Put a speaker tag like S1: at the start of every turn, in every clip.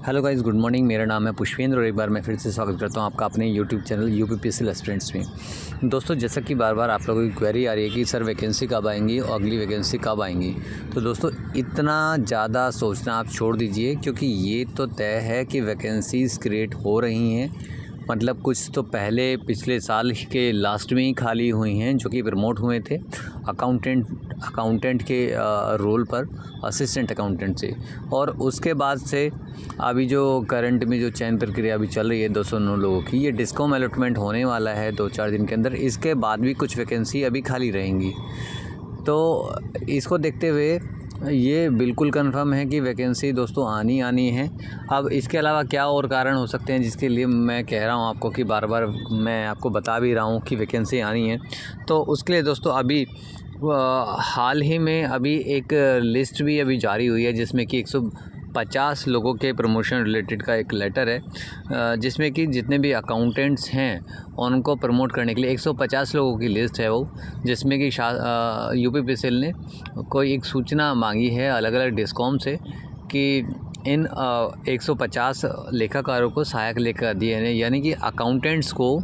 S1: Hello guys, good morning. मेरा नाम है पुष्पेंद्र और एक बार मैं फिर से स्वागत करता हूं आपका अपने यूट्यूब चैनल यूपीपीएससी एस्पिरेंट्स में। दोस्तों, जैसा कि बार बार आप लोगों की क्वेरी आ रही है कि सर वैकेंसी कब आएंगी और अगली वैकेंसी कब आएंगी, तो दोस्तों इतना ज़्यादा सोचना आप छोड़ दीजिए, क्योंकि ये तो तय है कि वैकेंसीज़ क्रिएट हो रही हैं। मतलब कुछ तो पहले पिछले साल के लास्ट में ही खाली हुई हैं, जो कि प्रमोट हुए थे अकाउंटेंट के रोल पर, असिस्टेंट अकाउंटेंट से। और उसके बाद से अभी जो करंट में जो चयन प्रक्रिया अभी चल रही है 209 लोगों की, ये डिस्कॉम अलॉटमेंट होने वाला है 2-4 दिन के अंदर। इसके बाद भी कुछ वैकेंसी अभी खाली रहेंगी, तो इसको देखते हुए ये बिल्कुल कंफर्म है कि वैकेंसी दोस्तों आनी है। अब इसके अलावा क्या और कारण हो सकते हैं जिसके लिए मैं कह रहा हूँ आपको कि बार बार मैं आपको बता भी रहा हूँ कि वैकेंसी आनी है। तो उसके लिए दोस्तों अभी हाल ही में अभी एक लिस्ट भी अभी जारी हुई है, जिसमें कि 150 लोगों के प्रमोशन रिलेटेड का एक लेटर है, जिसमें कि जितने भी अकाउंटेंट्स हैं उनको प्रमोट करने के लिए 150 लोगों की लिस्ट है वो, जिसमें कि यूपीपीएससी ने कोई एक सूचना मांगी है अलग अलग डिस्कॉम से कि इन 150 लेखाकारों को सहायक लेखा दिए, यानी कि अकाउंटेंट्स को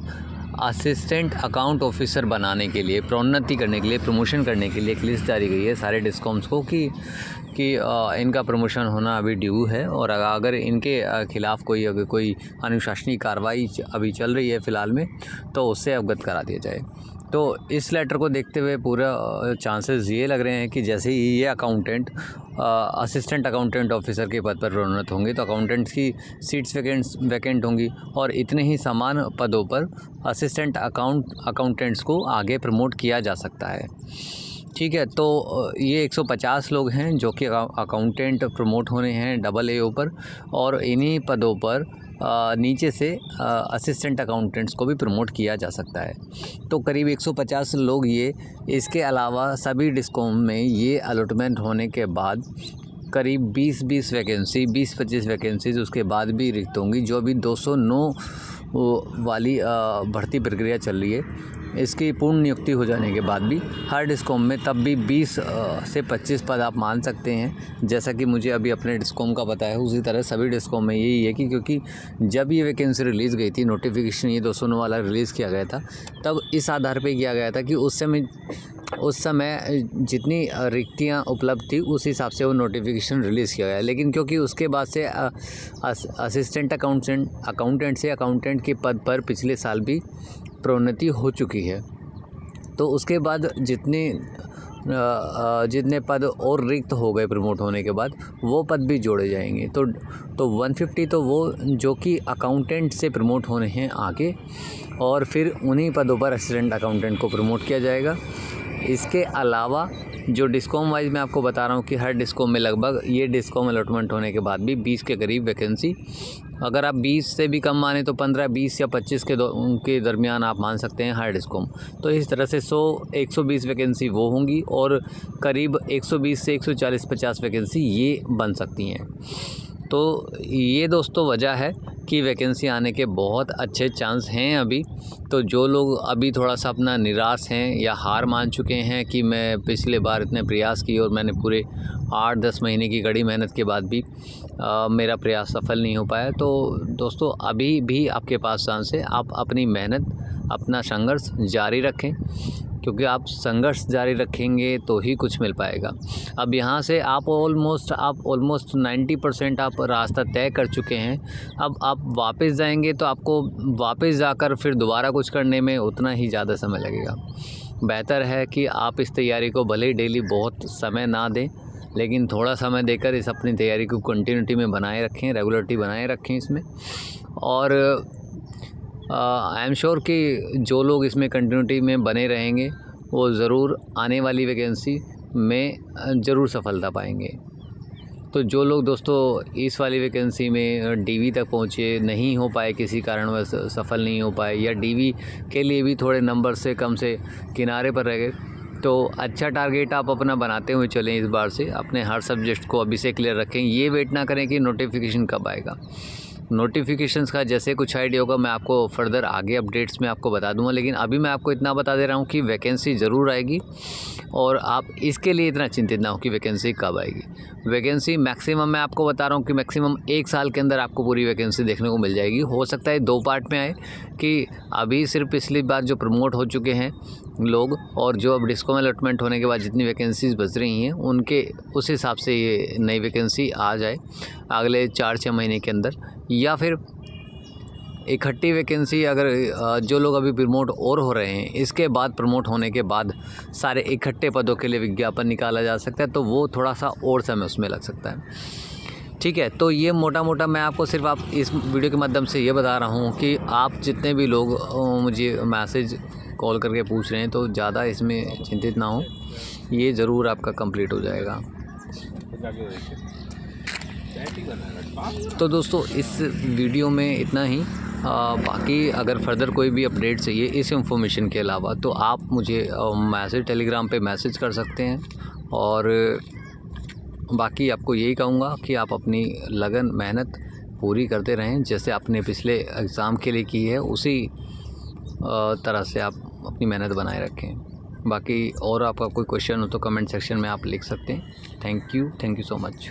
S1: असिस्टेंट अकाउंट ऑफिसर बनाने के लिए, प्रोन्नति करने के लिए, प्रमोशन करने के लिए एक लिस्ट जारी गई है सारे डिस्कॉम्स को कि इनका प्रमोशन होना अभी ड्यू है, और अगर इनके खिलाफ़ कोई अनुशासनिक कार्रवाई अभी चल रही है फ़िलहाल में, तो उससे अवगत करा दिया जाए। तो इस लेटर को देखते हुए पूरा चांसेस ये लग रहे हैं कि जैसे ही ये अकाउंटेंट असिस्टेंट अकाउंटेंट ऑफिसर के पद पर प्रोन्नत होंगे, तो अकाउंटेंट्स की सीट्स वैकेंट होंगी, और इतने ही समान पदों पर असिस्टेंट अकाउंटेंट्स को आगे प्रमोट किया जा सकता है। ठीक है, तो ये 150 लोग हैं जो कि अकाउंटेंट प्रमोट होने हैं AA पर, और इन्हीं पदों पर नीचे से असिस्टेंट अकाउंटेंट्स को भी प्रमोट किया जा सकता है। तो करीब 150 लोग ये, इसके अलावा सभी डिस्कॉम में ये अलॉटमेंट होने के बाद करीब 20-25 वैकेंसीज़ उसके बाद भी रिक्त होंगी। जो अभी 209 वाली भर्ती प्रक्रिया चल रही है, इसकी पूर्ण नियुक्ति हो जाने के बाद भी हर डिस्कॉम में तब भी 20 से 25 पद आप मान सकते हैं। जैसा कि मुझे अभी अपने डिस्कॉम का पता है, उसी तरह सभी डिस्कॉम में यही है कि क्योंकि जब ये वैकेंसी रिलीज़ गई थी, नोटिफिकेशन ये 209 वाला रिलीज़ किया गया था, तब इस आधार पे किया गया था कि उस समय जितनी रिक्तियाँ उपलब्ध थी उस हिसाब से वो नोटिफिकेशन रिलीज़ किया गया। लेकिन क्योंकि उसके बाद से असिस्टेंट अकाउंटेंट से अकाउंटेंट के पद पर पिछले साल भी प्रोन्नति हो चुकी है, तो उसके बाद जितने पद और रिक्त हो गए प्रमोट होने के बाद, वो पद भी जोड़े जाएंगे। तो 150 तो वो जो कि अकाउंटेंट से प्रमोट होने हैं आगे, और फिर उन्हीं पदों पर असिस्टेंट अकाउंटेंट को प्रमोट किया जाएगा। इसके अलावा जो डिस्कॉम वाइज मैं आपको बता रहा हूँ कि हर डिस्कॉम में लगभग ये डिस्कॉम अलॉटमेंट होने के बाद भी 20 के करीब वैकेंसी, अगर आप 20 से भी कम माने तो 15, 20 या 25 के दरमियान आप मान सकते हैं हर डिस्कॉम। तो इस तरह से 100-120 वैकेंसी वो होंगी, और करीब 120 से 140-50 वैकेंसी ये बन सकती हैं। तो ये दोस्तों वजह है कि वैकेंसी आने के बहुत अच्छे चांस हैं अभी। तो जो लोग अभी थोड़ा सा अपना निराश हैं या हार मान चुके हैं कि मैं पिछले बार इतने प्रयास किए और मैंने पूरे 8-10 महीने की कड़ी मेहनत के बाद भी मेरा प्रयास सफल नहीं हो पाया, तो दोस्तों अभी भी आपके पास चांस है। आप अपनी मेहनत, अपना संघर्ष जारी रखें, क्योंकि आप संघर्ष जारी रखेंगे तो ही कुछ मिल पाएगा। अब यहाँ से आप ऑलमोस्ट 90% आप रास्ता तय कर चुके हैं। अब आप वापस जाएंगे तो आपको वापस जाकर फिर दोबारा कुछ करने में उतना ही ज़्यादा समय लगेगा। बेहतर है कि आप इस तैयारी को भले ही डेली बहुत समय ना दें, लेकिन थोड़ा समय देकर इस अपनी तैयारी को कंटिन्यूटी में बनाए रखें, रेगुलरिटी बनाए रखें इसमें। और आई एम श्योर कि जो लोग इसमें कंटिन्यूटी में बने रहेंगे वो ज़रूर आने वाली वैकेंसी में ज़रूर सफलता पाएंगे। तो जो लोग दोस्तों इस वाली वैकेंसी में डीवी तक पहुँचे नहीं हो पाए, किसी कारणवश सफल नहीं हो पाए, या डीवी के लिए भी थोड़े नंबर से कम से किनारे पर रह गए, तो अच्छा टारगेट आप अपना बनाते हुए चलें। इस बार से अपने हर सब्जेक्ट को अभी से क्लियर रखें। ये वेट ना करें कि नोटिफिकेशन कब आएगा। नोटिफिकेशंस का जैसे कुछ आइडिया होगा मैं आपको फर्दर आगे अपडेट्स में आपको बता दूंगा, लेकिन अभी मैं आपको इतना बता दे रहा हूँ कि वैकेंसी ज़रूर आएगी और आप इसके लिए इतना चिंतित ना हो कि वैकेंसी कब आएगी। वैकेंसी मैक्सिमम मैं आपको बता रहा हूँ कि मैक्सिमम 1 साल के अंदर आपको पूरी वैकेंसी देखने को मिल जाएगी। हो सकता है 2 पार्ट में आए कि अभी सिर्फ पिछली बार जो प्रमोट हो चुके हैं लोग और जो अब डिस्को में अलॉटमेंट होने के बाद जितनी वैकेंसीज़ बच रही हैं उनके उस हिसाब से ये नई वैकेंसी आ जाए अगले 4-6 महीने के अंदर, या फिर इकट्ठी वैकेंसी अगर जो लोग अभी प्रमोट और हो रहे हैं इसके बाद प्रमोट होने के बाद सारे इकट्ठे पदों के लिए विज्ञापन निकाला जा सकता है, तो वो थोड़ा सा और समय उसमें लग सकता है। ठीक है, तो ये मोटा मोटा मैं आपको सिर्फ आप इस वीडियो के माध्यम से ये बता रहा हूँ कि आप जितने भी लोग मुझे मैसेज कॉल करके पूछ रहे हैं तो ज़्यादा इसमें चिंतित ना हो, ये ज़रूर आपका कंप्लीट हो जाएगा। तो दोस्तों इस वीडियो में इतना ही। बाकी अगर फर्दर कोई भी अपडेट चाहिए इस इंफॉर्मेशन के अलावा तो आप मुझे टेलीग्राम पे मैसेज कर सकते हैं। और बाकी आपको यही कहूँगा कि आप अपनी लगन मेहनत पूरी करते रहें, जैसे आपने पिछले एग्ज़ाम के लिए की है उसी तरह से आप अपनी मेहनत बनाए रखें। बाकी और आपका कोई क्वेश्चन हो तो कमेंट सेक्शन में आप लिख सकते हैं। Thank you so much.